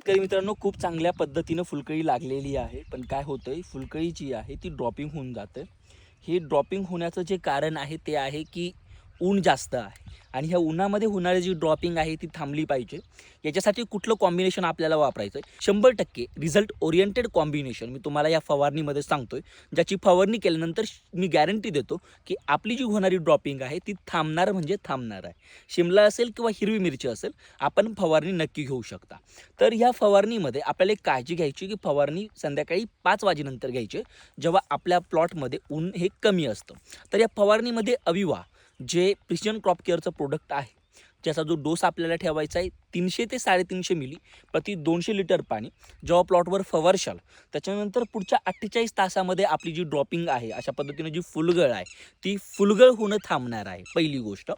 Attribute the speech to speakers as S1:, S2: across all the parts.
S1: शेतकरी मित्रांनो, खूप चांगल्या पद्धतीनं फुलकळी लागलेली आहे. पण काय होतंय, फुलकळी जी आहे ती ड्रॉपिंग होऊन जाते. हे ड्रॉपिंग होण्याचं जे कारण आहे ते आहे की ऊन जास्त आहे आणि ह्या उन्हामध्ये होणारी जी ड्रॉपिंग आहे ती थांबली पाहिजे. याच्यासाठी कुठलं कॉम्बिनेशन आपल्याला वापरायचं आहे? 100% रिझल्ट ओरिएंटेड कॉम्बिनेशन मी तुम्हाला या फवारणीमध्ये सांगतोय. ज्याची फवारणी केल्यानंतर मी गॅरंटी देतो की आपली जी होणारी ड्रॉपिंग आहे ती थांबणार म्हणजे थांबणार आहे. शिमला असेल किंवा हिरवी मिरची असेल, आपण फवारणी नक्की घेऊ शकता. तर ह्या फवारणीमध्ये आपल्याला एक काळजी घ्यायची की फवारणी संध्याकाळी 5 वाजेनंतर घ्यायची, जेव्हा आपल्या प्लॉटमध्ये ऊन हे कमी असतं. तर या फवारणीमध्ये अविवा जे प्रिसिजन क्रॉप केअरचं प्रोडक्ट आहे, ज्याचा जो डोस आपल्याला ठेवायचा आहे 300 ते 350 मिली प्रति 200 लिटर पाणी जेव्हा प्लॉटवर फवारशाल, त्याच्यानंतर पुढच्या 48 तासामध्ये आपली जी ड्रॉपिंग आहे, अशा पद्धतीने जी फुलगळ आहे ती फुलगळ होणं थांबणार आहे, पहिली गोष्ट.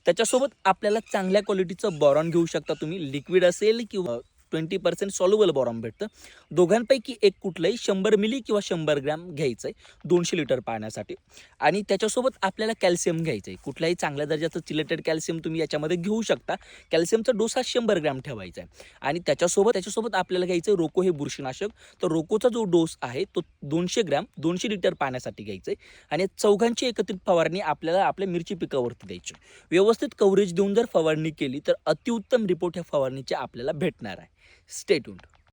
S1: त्याच्यासोबत आपल्याला चांगल्या क्वालिटीचं बोरॉन घेऊ शकता तुम्ही, लिक्विड असेल किंवा 20% सॉल्युबल बोरॉन भेटतं. दोघांपैकी एक कुठलंही 100 मिली किंवा 100 ग्रॅम घ्यायचं आहे 200 लिटर पाण्यासाठी. आणि त्याच्यासोबत आपल्याला कॅल्शियम घ्यायचं आहे. कुठल्याही चांगल्या दर्जाचं चिलेटेड कॅल्शियम तुम्ही याच्यामध्ये घेऊ शकता. कॅल्शियमचा डोस हा 100 ग्रॅम ठेवायचा आहे. आणि त्याच्यासोबत आपल्याला घ्यायचं आहे रोको, हे बुरशीनाशक. तर रोकोचा जो डोस आहे तो 200 ग्रॅम 200 लिटर पाण्यासाठी घ्यायचं आहे. आणि चौघांची एकत्रित फवारणी आपल्याला आपल्या मिरची पिकावरती द्यायची. व्यवस्थित कव्हरेज देऊन जर फवारणी केली तर अतिउत्तम रिपोर्ट ह्या फवारणीचे आपल्याला भेटणार आहे. Stay tuned.